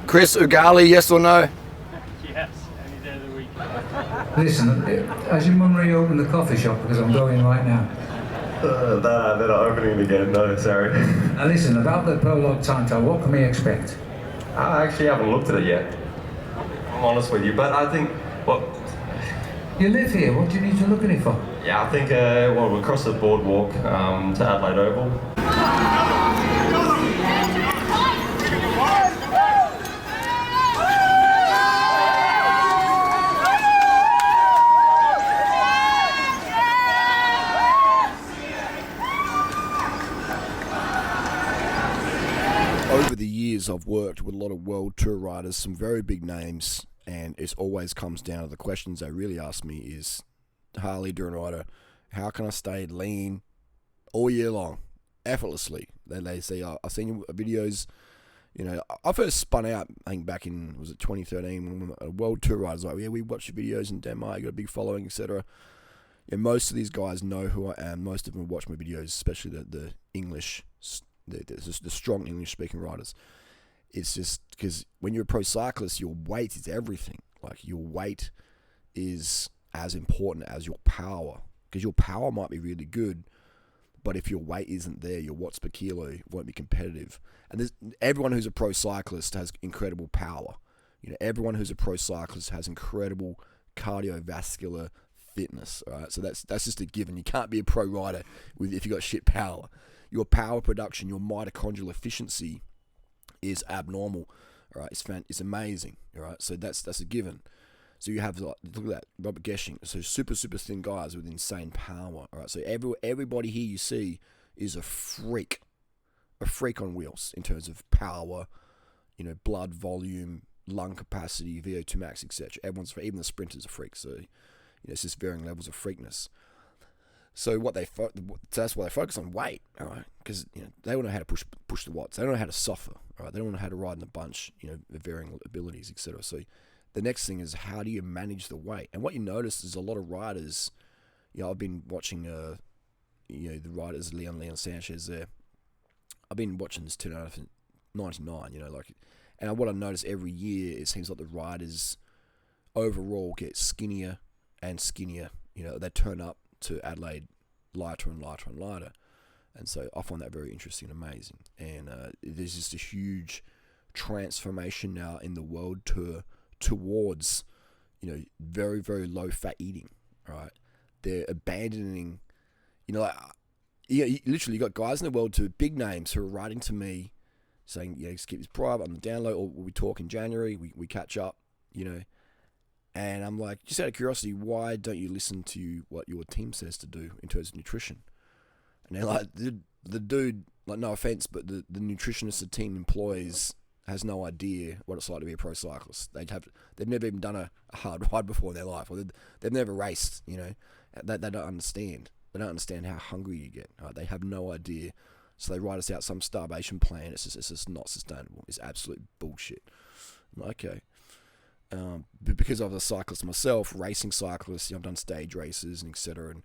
Chris Ugali, yes or no? Yes, any day of the week. Listen, has your mum reopened the coffee shop? Because I'm going right now. They're not opening it again, no, sorry. Now listen, about the prologue time trial, what can we expect? I actually haven't looked at it yet. I'm honest with you, but I think, You live here, what do you need to look at it for? yeah, I think, we'll cross the boardwalk to Adelaide Oval. Over the years, I've worked with a lot of world tour riders, some very big names, and it always comes down to the questions they really ask me is, Harley, durianrider, how can I stay lean all year long, effortlessly? They say, I've seen your videos, I first spun out, I think back in, was it 2013, when a world tour rider's like, yeah, we watch your videos in Denmark, you got a big following, etc. Most of these guys know who I am, most of them watch my videos, especially the English, the strong English-speaking riders. It's just because when you're a pro cyclist, your weight is everything. Like, your weight is as important as your power, because your power might be really good, but if your weight isn't there, your watts per kilo won't be competitive. And everyone who's a pro cyclist has incredible power. Everyone who's a pro cyclist has incredible cardiovascular fitness. All right, so that's just a given. You can't be a pro rider if you got shit power. Your power production, your mitochondrial efficiency is abnormal. All right, it's amazing. All right, so that's a given. So you have, look at that, Robert Gesching, so super thin guys with insane power. All right, so everybody here you see is a freak on wheels in terms of power, blood volume, lung capacity, VO2 max, etc. Even the sprinters are freaks. So it's just varying levels of freakness. So that's why they focus on weight, all right? Because they don't know how to push the watts. They don't know how to suffer, all right? They don't know how to ride in a bunch, varying abilities, etc. So the next thing is, how do you manage the weight? And what you notice is a lot of riders. I've been watching, the riders, Leon Sanchez there. I've been watching this 2099, and what I notice every year, it seems like the riders overall get skinnier and skinnier. They turn up to Adelaide lighter and lighter and lighter, and so I find that very interesting and amazing. And there's just a huge transformation now in the world tour towards very, very low fat eating. Right, they're abandoning, literally you got guys in the world tour, big names, who are writing to me saying, just keep this private on the download, or we talk in January, we catch up, And I'm like, just out of curiosity, why don't you listen to what your team says to do in terms of nutrition? And they're like, the dude, like, no offense, but the nutritionist the team employs has no idea what it's like to be a pro cyclist. They've never even done a hard ride before in their life, or they've never raced. They don't understand. They don't understand how hungry you get. Right? They have no idea. So they write us out some starvation plan. It's just not sustainable. It's absolute bullshit. I'm like, okay. But because I'm a cyclist myself, racing cyclist, I've done stage races and etc. And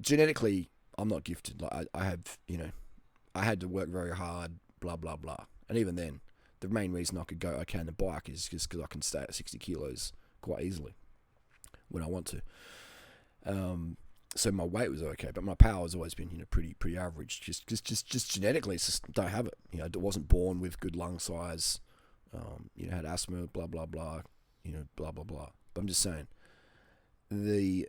genetically, I'm not gifted. Like I have, I had to work very hard, blah blah blah. And even then, the main reason I could go okay on the bike is just because I can stay at 60 kilos quite easily when I want to. So my weight was okay, but my power has always been, pretty average. Just genetically, it's just don't have it. I wasn't born with good lung size. Had asthma, blah blah blah. Blah blah blah. But I'm just saying, the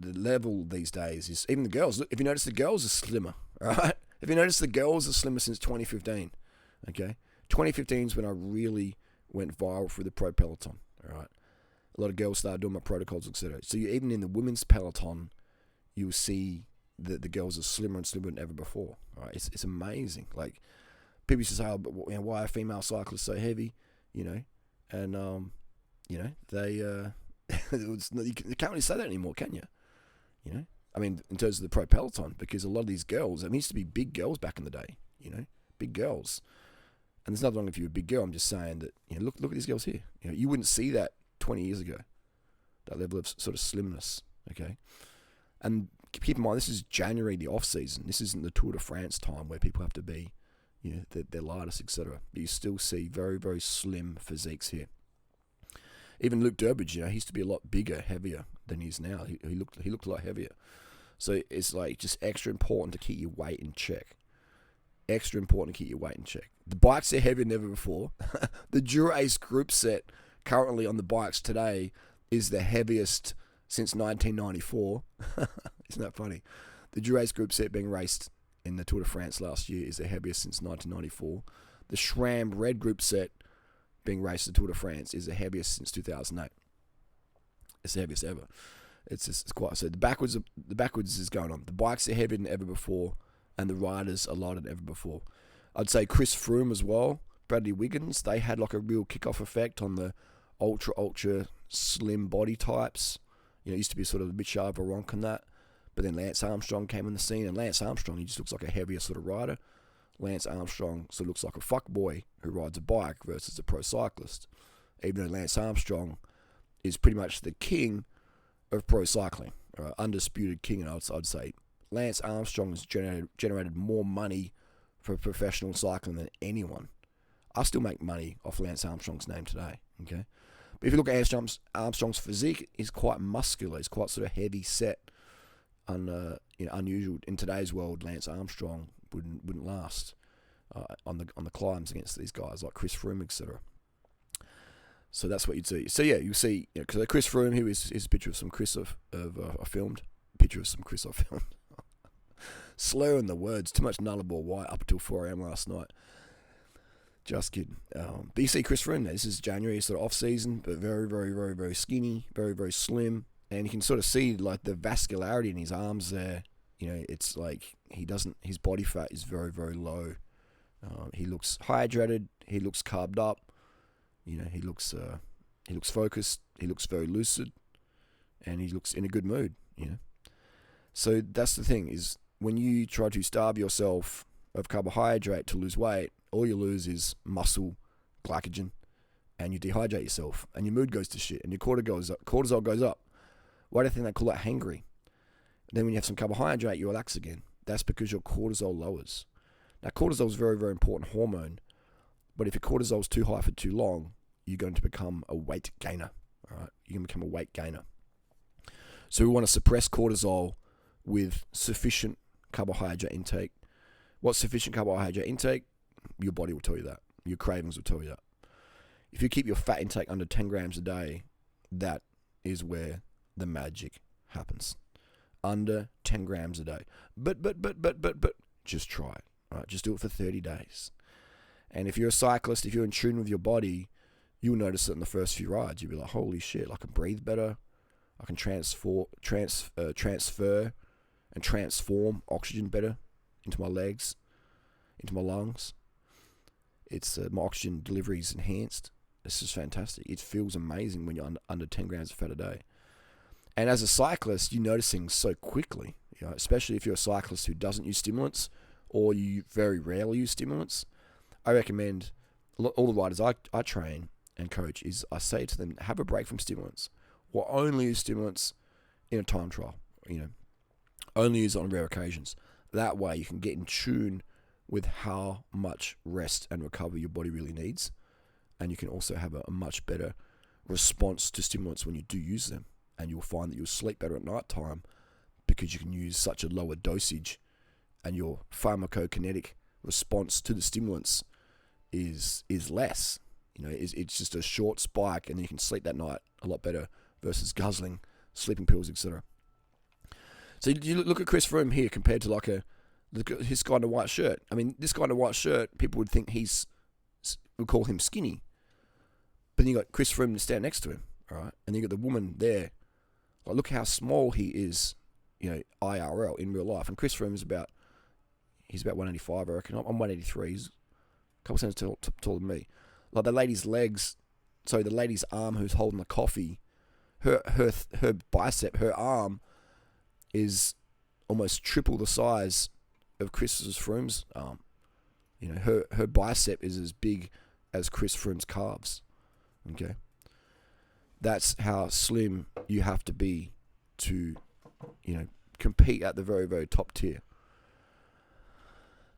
level these days is, even the girls. Look, if you notice, the girls are slimmer. All right. If you notice, the girls are slimmer since 2015. Okay. 2015 is when I really went viral for the pro peloton. All right. A lot of girls started doing my protocols, etc. So even in the women's peloton, you'll see that the girls are slimmer and slimmer than ever before. All right. It's amazing. Like, people used to say, but why are female cyclists so heavy? And they you can't really say that anymore, can you? I mean, in terms of the pro peloton, because a lot of these girls, it used to be big girls back in the day, big girls. And there's nothing wrong if you're a big girl. I'm just saying that, look at these girls here. You wouldn't see that 20 years ago, that level of sort of slimness, okay? And keep in mind, this is January, the off season. This isn't the Tour de France time where people have to be, their lightest, etc. But you still see very, very slim physiques here. Even Luke Durbridge, he used to be a lot bigger, heavier than he is now. He looked a lot heavier. So it's like just extra important to keep your weight in check. Extra important to keep your weight in check. The bikes are heavier than ever before. The Dura-Ace group set currently on the bikes today is the heaviest since 1994. Isn't that funny? The Dura-Ace group set being raced in the Tour de France last year is the heaviest since 1994. The SRAM Red group set being raced at the Tour de France is the heaviest since 2008. It's the heaviest ever. It's quite so. The backwards is going on. The bikes are heavier than ever before, and the riders are lighter than ever before. I'd say Chris Froome as well, Bradley Wiggins, they had like a real kick-off effect on the ultra slim body types. It used to be sort of a bit shy of a Ronk and that. But then Lance Armstrong came on the scene, and Lance Armstrong, he just looks like a heavier sort of rider. Lance Armstrong sort of looks like a fuckboy who rides a bike versus a pro cyclist. Even though Lance Armstrong is pretty much the king of pro cycling, undisputed king, and I'd say Lance Armstrong has generated more money for professional cycling than anyone. I still make money off Lance Armstrong's name today, okay? But if you look at Armstrong's physique, he's quite muscular. He's quite sort of heavy set. Unusual in today's world. Lance Armstrong wouldn't last on the climbs against these guys like Chris Froome, etc. So that's what you'd see. So yeah, you see, because Chris Froome, here's a picture of some Chris I filmed. Slurring the words, too much Nullarbor White up until 4 a.m. last night. Just kidding. But you see Chris Froome, this is January, sort of off season, but very, very, very, very skinny, very, very slim. And you can sort of see like the vascularity in his arms there. It's like his body fat is very, very low. He looks hydrated. He looks carved up. He looks focused. He looks very lucid, and he looks in a good mood. So that's the thing is when you try to starve yourself of carbohydrate to lose weight, all you lose is glycogen, and you dehydrate yourself, and your mood goes to shit, and your cortisol goes up. Why do you think they call it hangry? Then when you have some carbohydrate, you relax again. That's because your cortisol lowers. Now, cortisol is a very, very important hormone, but if your cortisol is too high for too long, you're going to become a weight gainer. All right, you're going to become a weight gainer. So we want to suppress cortisol with sufficient carbohydrate intake. What's sufficient carbohydrate intake? Your body will tell you that. Your cravings will tell you that. If you keep your fat intake under 10 grams a day, that is where the magic happens. Under 10 grams a day. But, just try it. Right? Just do it for 30 days. And if you're a cyclist, if you're in tune with your body, you'll notice it in the first few rides. You'll be like, holy shit, I can breathe better. I can transfer and transform oxygen better into my legs, into my lungs. It's my oxygen delivery is enhanced. This is fantastic. It feels amazing when you're under 10 grams of fat a day. And as a cyclist, you notice things so quickly, especially if you're a cyclist who doesn't use stimulants or you very rarely use stimulants. I recommend all the riders I train and coach is I say to them, have a break from stimulants or only use stimulants in a time trial, only use it on rare occasions. That way you can get in tune with how much rest and recovery your body really needs. And you can also have a much better response to stimulants when you do use them. And you'll find that you'll sleep better at night time because you can use such a lower dosage and your pharmacokinetic response to the stimulants is less. It's just a short spike and you can sleep that night a lot better versus guzzling sleeping pills, etc. So you look at Chris Froome here compared to look at his guy in a white shirt. I mean, this guy in a white shirt, people would think would call him skinny. But then you got Chris Froome to stand next to him, all right? And you got the woman there. Like, look how small he is, IRL, in real life. And Chris Froome is about 185, I reckon. I'm 183. He's a couple centimeters taller than me. Like the lady's legs, the lady's arm who's holding the coffee, her bicep, her arm is almost triple the size of Chris Froome's arm. Her bicep is as big as Chris Froome's calves. Okay. That's how slim you have to be to, compete at the very, very top tier.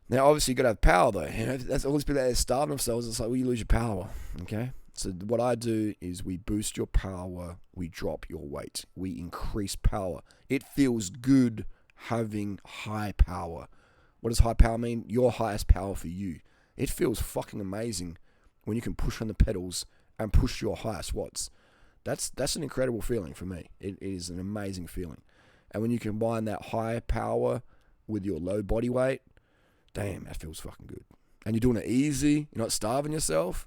Now, obviously, you got to have power, though. That's all these people out there starving themselves. It's like, well, you lose your power, okay? So what I do is we boost your power, we drop your weight, we increase power. It feels good having high power. What does high power mean? Your highest power for you. It feels fucking amazing when you can push on the pedals and push your highest watts. That's an incredible feeling for me. It is an amazing feeling. And when you combine that high power with your low body weight, damn, that feels fucking good. And you're doing it easy. You're not starving yourself.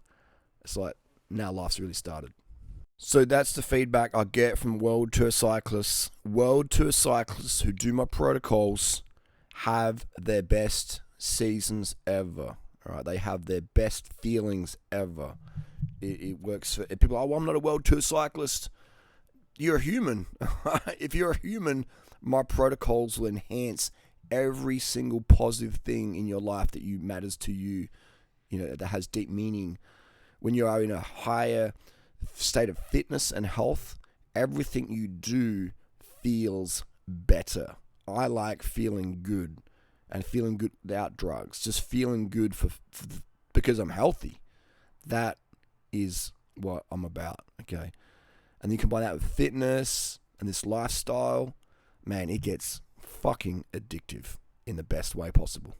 It's like, now life's really started. So that's the feedback I get from World Tour cyclists. World Tour cyclists who do my protocols have their best seasons ever. All right, they have their best feelings ever. It works for people. Oh, I'm not a World Tour cyclist. You're a human. If you're a human, my protocols will enhance every single positive thing in your life that matters to you. That has deep meaning. When you are in a higher state of fitness and health, everything you do feels better. I like feeling good, and feeling good without drugs. Just feeling good because I'm healthy. That is what I'm about, okay? And you combine that with fitness and this lifestyle, man, it gets fucking addictive in the best way possible.